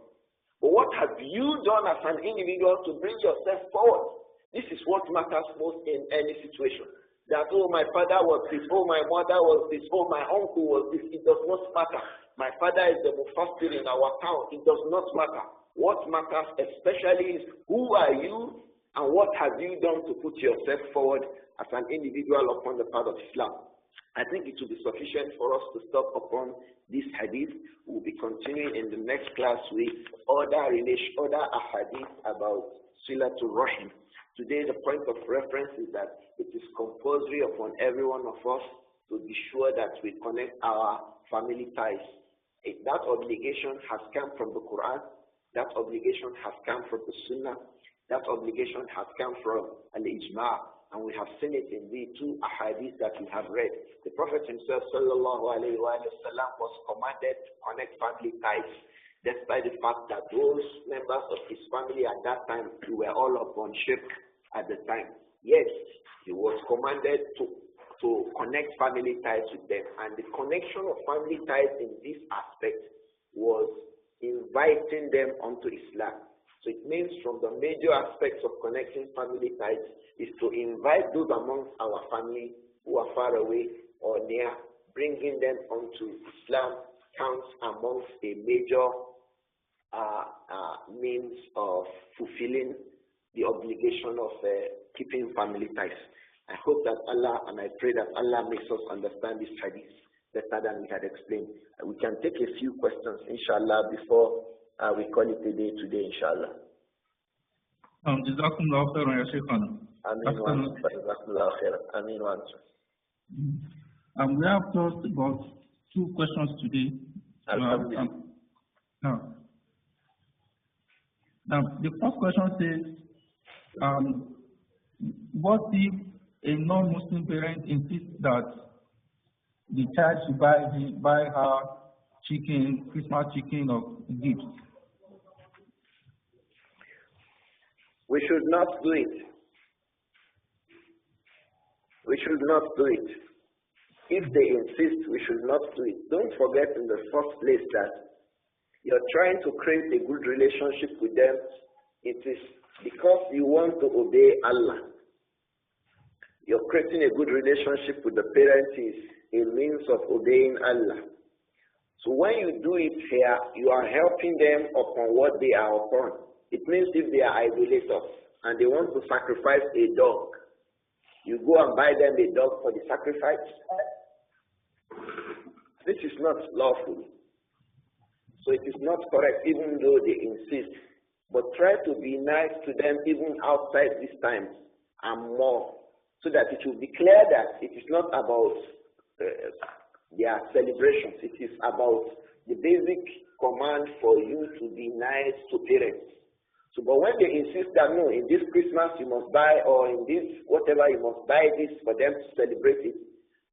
But what have you done as an individual to bring yourself forward? This is what matters most in any situation. That, oh, my father was this, oh, my mother was this, oh, my uncle was this. It does not matter. My father is the mufassir in our town. It does not matter. What matters especially is who are you and what have you done to put yourself forward as an individual upon the path of Islam. I think it will be sufficient for us to stop upon this hadith. We'll be continuing in the next class with other ahadith about Silatul Rahim. Today, the point of reference is that it is compulsory upon every one of us to be sure that we connect our family ties. That obligation has come from the Quran. That obligation has come from the Sunnah. That obligation has come from Al-Ijma'. And we have seen it in the two ahadith that we have read. The Prophet himself, sallallahu alayhi wa sallam, was commanded to connect family ties, despite the fact that those members of his family at that time were all upon shirk at the time. Yes, he was commanded to connect family ties with them. And the connection of family ties in this aspect was inviting them onto Islam. So it means from the major aspects of connecting family ties is to invite those amongst our family who are far away or near, bringing them onto Islam counts amongst a major means of fulfilling the obligation of keeping family ties. I hope that Allah, and I pray that Allah makes us understand this hadith better than we had explained. We can take a few questions, inshallah, before we call it a day today, inshallah. Jazakumullahu khairan ya Shaykhana. Ameen wa answer. We have talked about two questions today. Now, the first question says, what if a non-Muslim parent insists that the child should buy her chicken, Christmas chicken or gifts? We should not do it. We should not do it. If they insist, we should not do it. Don't forget in the first place that you're trying to create a good relationship with them. It is because you want to obey Allah. You're creating a good relationship with the parents is a means of obeying Allah. So when you do it here, you are helping them upon what they are upon. It means if they are idolaters and they want to sacrifice a dog, you go and buy them a dog for the sacrifice. This is not lawful. So it is not correct even though they insist. But try to be nice to them even outside this time and more, so that it will be clear that it is not about their celebrations. It is about the basic command for you to be nice to parents. So, but when they insist that no, in this Christmas you must buy, or in this whatever you must buy this for them to celebrate it,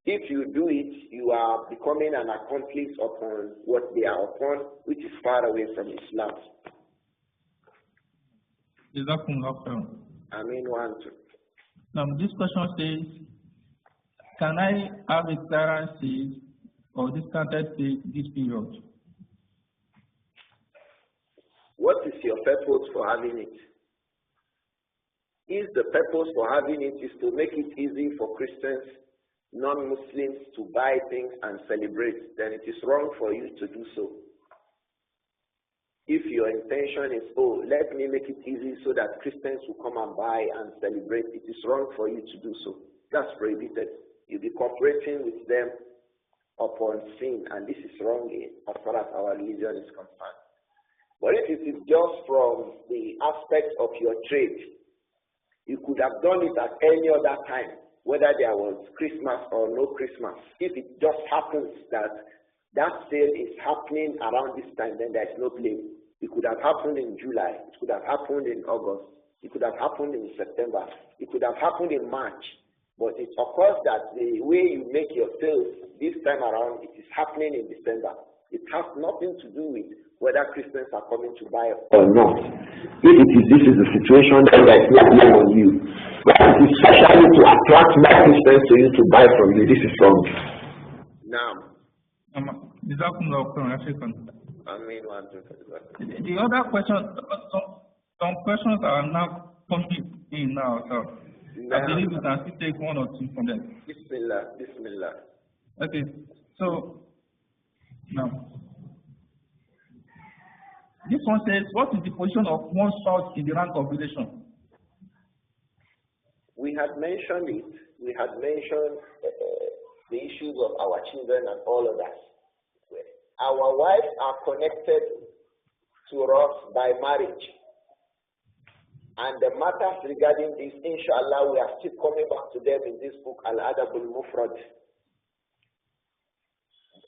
if you do it, you are becoming an accomplice upon what they are upon, which is far away from Islam. I mean, one, two. Now, this question says, can I have a clearance or discounted this period? What is your purpose for having it? If the purpose for having it is to make it easy for Christians, non-Muslims to buy things and celebrate, then it is wrong for you to do so. If your intention is, oh, let me make it easy so that Christians will come and buy and celebrate, it is wrong for you to do so. That's prohibited. You'll be cooperating with them upon sin, and this is wrong as far as our religion is concerned. But if it is just from the aspect of your trade, you could have done it at any other time, whether there was Christmas or no Christmas. If it just happens that that sale is happening around this time, then there is no blame. It could have happened in July. It could have happened in August. It could have happened in September. It could have happened in March. But it occurs that the way you make your sales this time around, it is happening in December. It has nothing to do with whether Christians are coming to buy or not. If it is, this is the situation that there is no blame on you. But it is especially to attract more Christians to you to buy from you. This is wrong. Now, the other question, some questions are now coming in now, so I believe we can still take one or two from them. Bismillah. Okay, so now this one says, what is the position of one spouse in the rank of relation? We had mentioned it. We had mentioned the issues of our children and all of that. Our wives are connected to us by marriage. And the matters regarding this, inshallah, we are still coming back to them in this book, Al-Adabul Mufrad.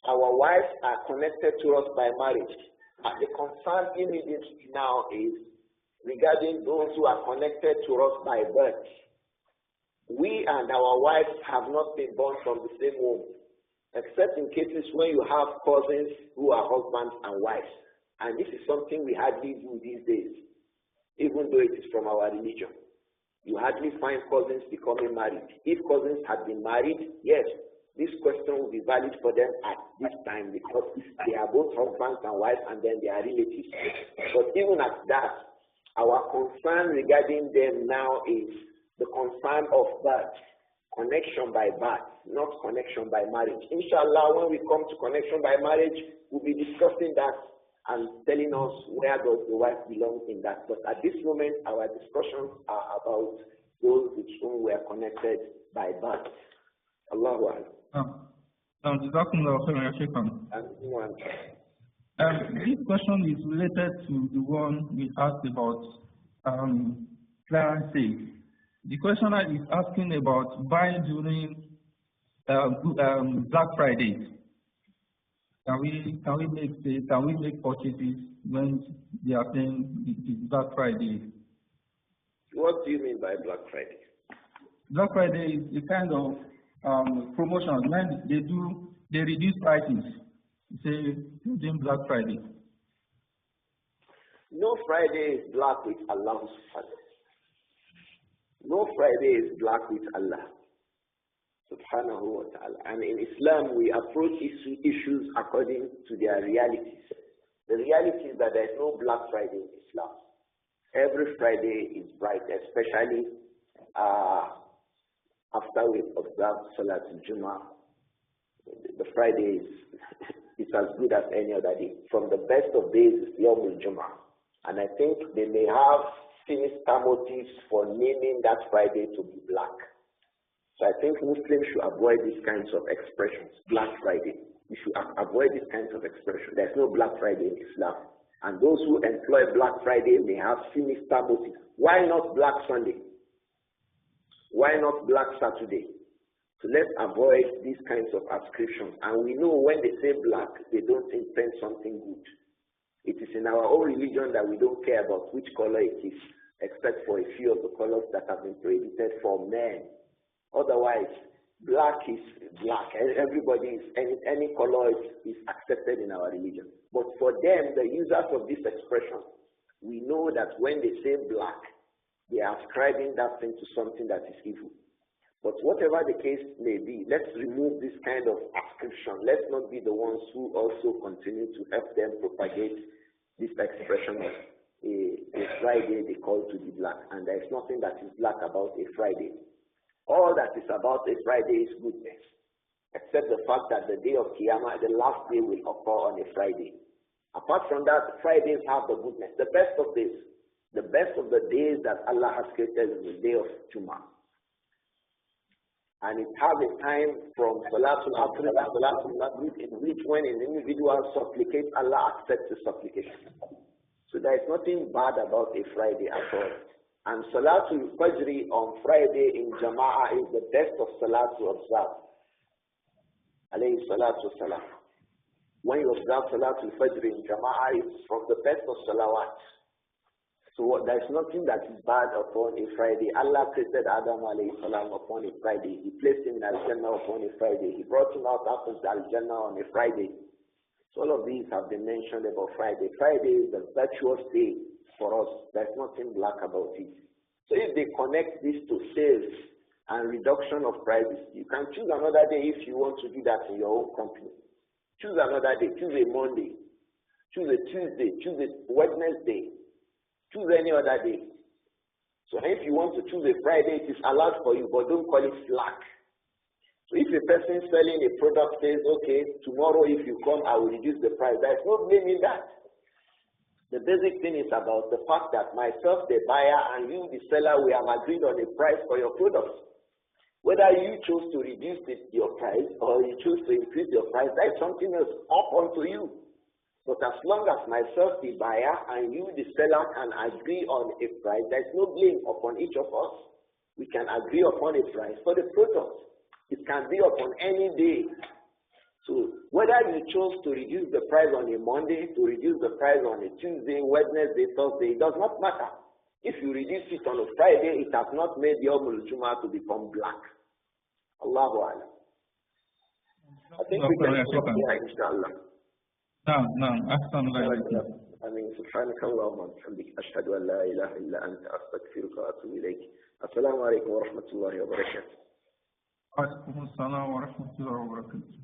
Our wives are connected to us by marriage. And the concern immediately now is regarding those who are connected to us by birth. We and our wives have not been born from the same womb, except in cases when you have cousins who are husbands and wives. And this is something we hardly do these days, even though it is from our religion. You hardly find cousins becoming married. If cousins had been married, yes, this question will be valid for them at this time because they are both husbands and wives and then they are relatives. But even at that, our concern regarding them now is the concern of birth, connection by birth, not connection by marriage. Inshallah, when we come to connection by marriage, we'll be discussing that and telling us where does the wife belong in that. But at this moment, our discussions are about those with whom we are connected by birth. Allahu Akbar. This question is related to the one we asked about clearance. The questioner is asking about buying during Black Friday. Can we make purchases when they are saying it is Black Friday. What do you mean by Black Friday? Black Friday is a kind of promotion when they reduce prices. Say doing Black Friday. No Friday is black with Allah. No Friday is black with Allah. Subhanahu wa ta'ala. And in Islam, we approach issues according to their realities. The reality is that there is no Black Friday in Islam. Every Friday is bright, especially after we observe Salat al-Jum'ah. The Friday is as good as any other day. From the best of days is Yawm al-Jum'ah. And I think they may have sinister motives for naming that Friday to be black. So I think Muslims should avoid these kinds of expressions. Black Friday. We should avoid these kinds of expressions. There's no Black Friday in Islam. And those who employ Black Friday may have sinister motives. Why not Black Sunday? Why not Black Saturday? So let's avoid these kinds of ascriptions. And we know when they say black, they don't intend something good. It is in our own religion that we don't care about which color it is, except for a few of the colors that have been prohibited for men. Otherwise, black is black. Everybody is, any color is accepted in our religion. But for them, the users of this expression, we know that when they say black, they are ascribing that thing to something that is evil. But whatever the case may be, let's remove this kind of ascription. Let's not be the ones who also continue to help them propagate this expression of a Friday they call to be black. And there is nothing that is black about a Friday. All that is about a Friday is goodness, except the fact that the day of Qiyamah, the last day, will occur on a Friday. Apart from that, Fridays have the goodness. The best of days, the best of the days that Allah has created is the day of Jummah. And it has a time from Salatul Aakhir and Salatul Maghrib in which when an individual supplicates, Allah accepts his supplication. So there is nothing bad about a Friday at all. And Salatul Fajr on Friday in Jama'ah is the best of Salat to observe. Alayhi Salatu Salam. When you observe Salatul Fajr in Jama'ah, it's from the best of Salawat. So there is nothing that is bad upon a Friday. Allah created Adam alayhi salam upon a Friday. He placed him in Al-Jannah upon a Friday. He brought him out after Al-Jannah on a Friday. So all of these have been mentioned about Friday. Friday is the virtuous day for us. There is nothing black about it. So if they connect this to sales and reduction of prices, you can choose another day if you want to do that in your own company. Choose another day. Choose a Monday. Choose a Tuesday. Choose a Wednesday. Choose any other day. So if you want to choose a Friday, it is allowed for you, but don't call it slack. So if a person selling a product says, okay, tomorrow if you come, I will reduce the price, there is no blame in that. The basic thing is about the fact that myself, the buyer, and you, the seller, we have agreed on a price for your product. Whether you choose to reduce your price or you choose to increase your price, that is something else up onto you. But as long as myself, the buyer, and you, the seller, can agree on a price, there is no blame upon each of us. We can agree upon a price for the product. It can be upon any day. So whether you chose to reduce the price on a Monday, to reduce the price on a Tuesday, Wednesday, Thursday, it does not matter. If you reduce it on a Friday, it has not made Yawm al-Jum'ah to become black. Allahu Akbar. I think we can stop here, inshallah. نعم أحسن الله إليك. آمين. سبحانك اللهم وبحمدك أشهد أن لا إله إلا أنت أستغفرك وأتوب إليك. السلام عليكم ورحمة الله وبركاته. وعليكم السلام ورحمة الله وبركاته.